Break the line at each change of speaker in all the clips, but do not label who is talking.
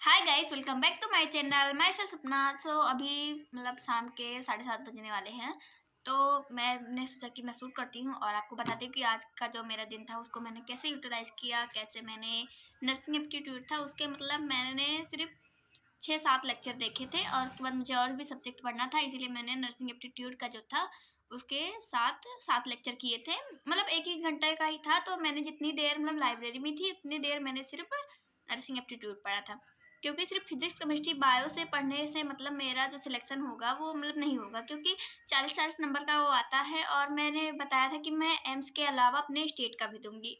Hi guys, welcome back to my channel. मैं सपना। सो अभी शाम के 7:30 बजने वाले हैं। तो मैंने सोचा कि मैं शूट करती हूँ और आपको बताती हूँ कि आज का जो मेरा दिन था उसको मैंने कैसे यूटिलाइज़ किया, कैसे मैंने नर्सिंग एप्टीट्यूड था उसके मैंने सिर्फ 6-7 लेक्चर देखे थे और उसके बाद मुझे और भी सब्जेक्ट पढ़ना था, इसीलिए मैंने नर्सिंग एप्टीट्यूड का जो था उसके 7 लेक्चर किए थे। एक 1 घंटे का ही था, तो मैंने जितनी देर लाइब्रेरी में थी उतनी देर मैंने सिर्फ नर्सिंग एप्टीट्यूड पढ़ा था। क्योंकि सिर्फ फिजिक्स, केमिस्ट्री, बायो से पढ़ने से मेरा जो सिलेक्शन होगा वो नहीं होगा, क्योंकि 40-40 नंबर का वो आता है और मैंने बताया था कि मैं एम्स के अलावा अपने स्टेट का भी दूँगी।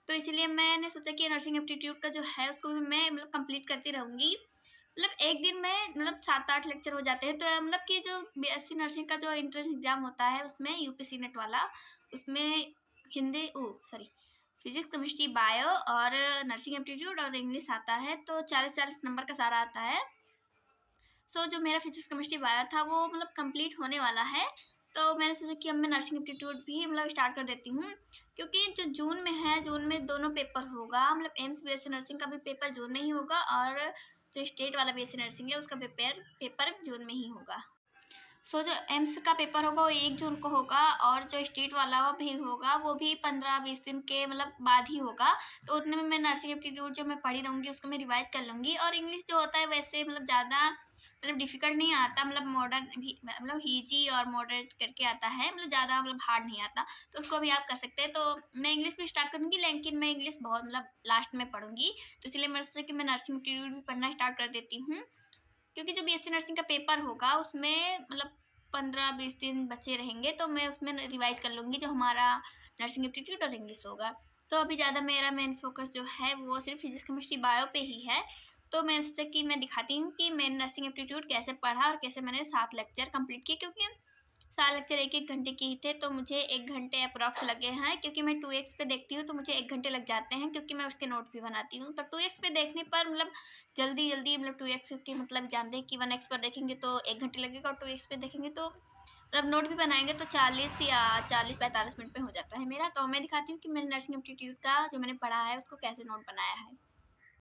तो इसीलिए मैंने सोचा कि नर्सिंग एप्टीट्यूड का जो है उसको भी मैं कंप्लीट करती रहूँगी। एक दिन में 7-8 लेक्चर हो जाते हैं, तो कि जो बीएससी नर्सिंग का जो एंट्रेंस एग्ज़ाम होता है उसमें यूपीसी नेट वाला, उसमें Hindi sorry physics, chemistry, bio और नर्सिंग एप्टीट्यूड और इंग्लिश आता है, तो 40-40 नंबर का सारा आता है। जो मेरा फिजिक्स, केमिस्ट्री, बायो था वो कंप्लीट होने वाला है। तो मैंने सोचा कि अब मैं नर्सिंग एप्टीट्यूड भी स्टार्ट कर देती हूँ, क्योंकि जो जून में है, जून में दोनों पेपर होगा। एम्स बीएससी नर्सिंग का भी पेपर जून में ही होगा और जो स्टेट वाला बीएससी नर्सिंग है उसका पेपर जून में ही होगा। जो एम्स का पेपर होगा वो 1 जून को होगा और जो स्टेट वाला भी होगा वो भी 15-20 दिन के बाद ही होगा। तो उतने में मैं नर्सिंग एप्टीट्यूड जो मैं पढ़ी रहूँगी उसको मैं रिवाइज़ कर लूँगी। और इंग्लिश जो होता है वैसे ज़्यादा डिफ़िकल्ट नहीं आता, मॉडर्न भी ईज़ी और मॉडरेट करके आता है, ज़्यादा हार्ड नहीं आता। तो उसको भी आप कर सकते हैं। तो मैं इंग्लिश भी स्टार्ट करूँगी, लेकिन मैं इंग्लिश बहुत लास्ट में पढ़ूँगी। तो इसलिए मैंने सोचा कि मैं नर्सिंग एप्टीट्यूड भी पढ़ना स्टार्ट कर देती हूँ, क्योंकि जो बीएससी नर्सिंग का पेपर होगा उसमें 15-20 दिन बचे रहेंगे, तो मैं उसमें रिवाइज़ कर लूँगी जो हमारा नर्सिंग एप्टीट्यूड और इंग्लिश होगा। तो अभी ज़्यादा मेरा मेन फ़ोकस जो है वो सिर्फ फिजिक्स, केमिस्ट्री, बायो पे ही है। तो मैंने सोचा कि मैं दिखाती हूँ कि मैंने नर्सिंग एप्टीट्यूड कैसे पढ़ा और कैसे मैंने 7 लेक्चर कंप्लीट किए, क्योंकि 4 लेक्चर 1-1 घंटे के ही थे, तो मुझे 1 घंटे अप्रॉक्स लगे हैं, क्योंकि मैं 2x पे देखती हूँ तो मुझे 1 घंटे लग जाते हैं, क्योंकि मैं उसके नोट भी बनाती हूँ। तो 2x पे देखने पर जल्दी-जल्दी 2x के जानते हैं कि 1x पर देखेंगे तो 1 घंटे लगेगा और 2x पे देखेंगे तो नोट भी बनाएँगे तो 40 या 40-45 मिनट में हो जाता है मेरा। तो मैं दिखाती हूँ कि मैंने नर्सिंग एप्टीट्यूड का जो मैंने पढ़ा है उसको कैसे नोट बनाया है।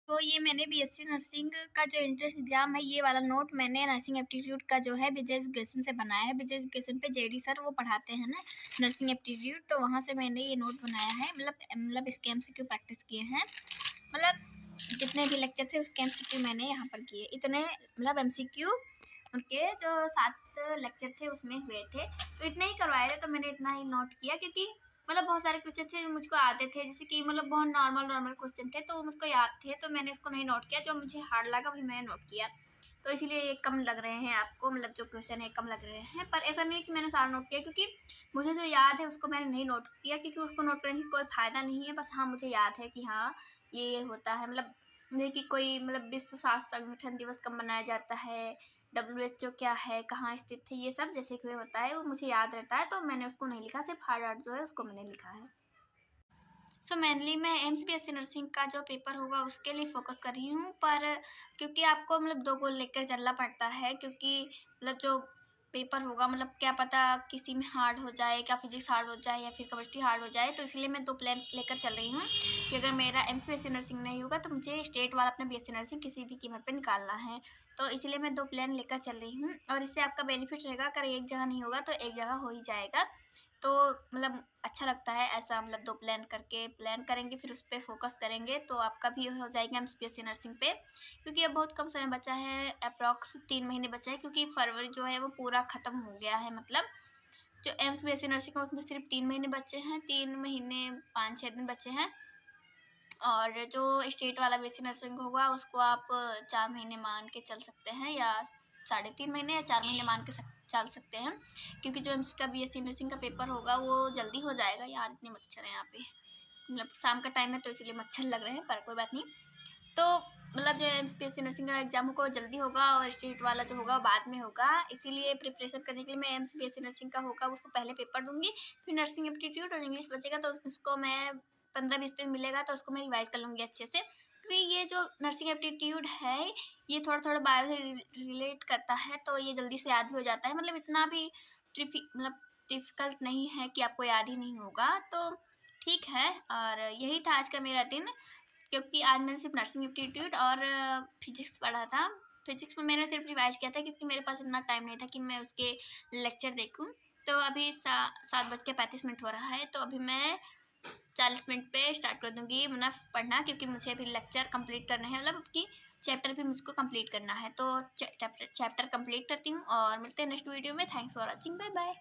तो ये मैंने बीएससी नर्सिंग का जो एंट्रेंस एग्ज़ाम है, ये वाला नोट मैंने नर्सिंग एप्टीट्यूड का जो है विजय एजुकेशन से बनाया है। विजय एजुकेशन पे जेडी सर वो पढ़ाते हैं ना नर्सिंग एप्टीट्यूड, तो वहाँ से मैंने ये नोट बनाया है। इसके एमसीक्यू प्रैक्टिस किए हैं। जितने भी लेक्चर थे उसके एमसीक्यू मैंने यहाँ पर किए। इतने एमसीक्यू उनके जो 7 लेक्चर थे उसमें हुए थे, तो इतने ही करवाए थे, तो मैंने इतना ही नोट किया, क्योंकि बहुत सारे क्वेश्चन थे जो मुझको आते थे, जैसे कि बहुत नॉर्मल क्वेश्चन थे तो मुझको याद थे, तो मैंने उसको नहीं नोट किया। जो मुझे हार्ड लगा वही मैंने नोट किया। तो इसलिए ये कम लग रहे हैं आपको, जो क्वेश्चन है कम लग रहे हैं, पर ऐसा नहीं है कि मैंने सारा नोट किया, क्योंकि मुझे जो याद है उसको मैंने नहीं नोट किया, क्योंकि उसको नोट करने की कोई फ़ायदा नहीं है। बस हाँ, मुझे याद है कि हाँ, ये होता है। जैसे कि कोई विश्व स्वास्थ्य संगठन दिवस कब मनाया जाता है, WHO क्या है, कहाँ स्थित है, ये सब जैसे कि होता है वो मुझे याद रहता है, तो मैंने उसको नहीं लिखा, सिर्फ हार्ड जो है उसको मैंने लिखा है। मेनली मैं एम्स बीएससी नर्सिंग का जो पेपर होगा उसके लिए फ़ोकस कर रही हूँ, पर क्योंकि आपको 2 गोल लेकर चलना पड़ता है, क्योंकि जो पेपर होगा क्या पता किसी में हार्ड हो जाए, क्या फिजिक्स हार्ड हो जाए या फिर केमिस्ट्री हार्ड हो जाए। तो इसलिए मैं 2 प्लान लेकर चल रही हूँ कि अगर मेरा एम्स बीएससी नर्सिंग नहीं होगा तो मुझे स्टेट वाला अपना बीएससी नर्सिंग किसी भी कीमत पे निकालना है। तो इसलिए मैं 2 प्लान लेकर चल रही हूँ, और इससे आपका बेनिफिट रहेगा, अगर एक जगह नहीं होगा तो एक जगह हो ही जाएगा। तो अच्छा लगता है ऐसा, 2 प्लान करेंगे फिर उस पे फ़ोकस करेंगे तो आपका भी हो जाएगा एमपीएससी नर्सिंग पे, क्योंकि अब बहुत कम समय बचा है, अप्रॉक्स 3 महीने बचा है, क्योंकि फरवरी जो है वो पूरा ख़त्म हो गया है। जो एमपीएससी नर्सिंग है उसमें सिर्फ 3 महीने बचे हैं, 3 महीने 5-6 दिन बचे हैं, और जो स्टेट वाला बीएससी नर्सिंग होगा उसको आप 4 महीने मान के चल सकते हैं, या 3.5 महीने या 4 महीने मान के चल सकते हैं, क्योंकि जो एम्स का बीएससी नर्सिंग का पेपर होगा वो जल्दी हो जाएगा। यार इतने मच्छर हैं यहाँ पे, शाम का टाइम है तो इसीलिए मच्छर लग रहे हैं, पर कोई बात नहीं। तो जो एमपीएससी नर्सिंग का एग्ज़ाम होगा वो जल्दी होगा और स्टेट वाला जो होगा वो बाद में होगा। इसीलिए प्रिपरेशन करने के लिए मैं एमपीएससी नर्सिंग का होगा उसको पहले पेपर दूँगी, फिर नर्सिंग एप्टीट्यूड और इंग्लिश बचेगा तो उसको मैं 15-20 दिन मिलेगा तो उसको मैं रिवाइज़ कर लूँगी अच्छे से। क्योंकि ये जो नर्सिंग एप्टीट्यूड है ये थोड़ा-थोड़ा बायो से रिलेट करता है, तो ये जल्दी से याद भी हो जाता है। इतना भी डिफ़िकल्ट नहीं है कि आपको याद ही नहीं होगा। तो ठीक है, और यही था आज का मेरा दिन। क्योंकि आज मैंने सिर्फ नर्सिंग एप्टीट्यूड और फिजिक्स पढ़ा था। फिजिक्स में मैंने सिर्फ रिवाइज किया था क्योंकि मेरे पास इतना टाइम नहीं था कि मैं उसके लेक्चर देखूं। तो अभी 7:35 हो रहा है, तो अभी मैं 40 मिनट पे स्टार्ट कर दूंगी मतलब पढ़ना, क्योंकि मुझे अभी लेक्चर कंप्लीट करना है, मतलब कि चैप्टर भी मुझको कंप्लीट करना है। तो चैप्टर कंप्लीट करती हूँ और मिलते हैं नेक्स्ट वीडियो में। Thanks for watching, bye bye.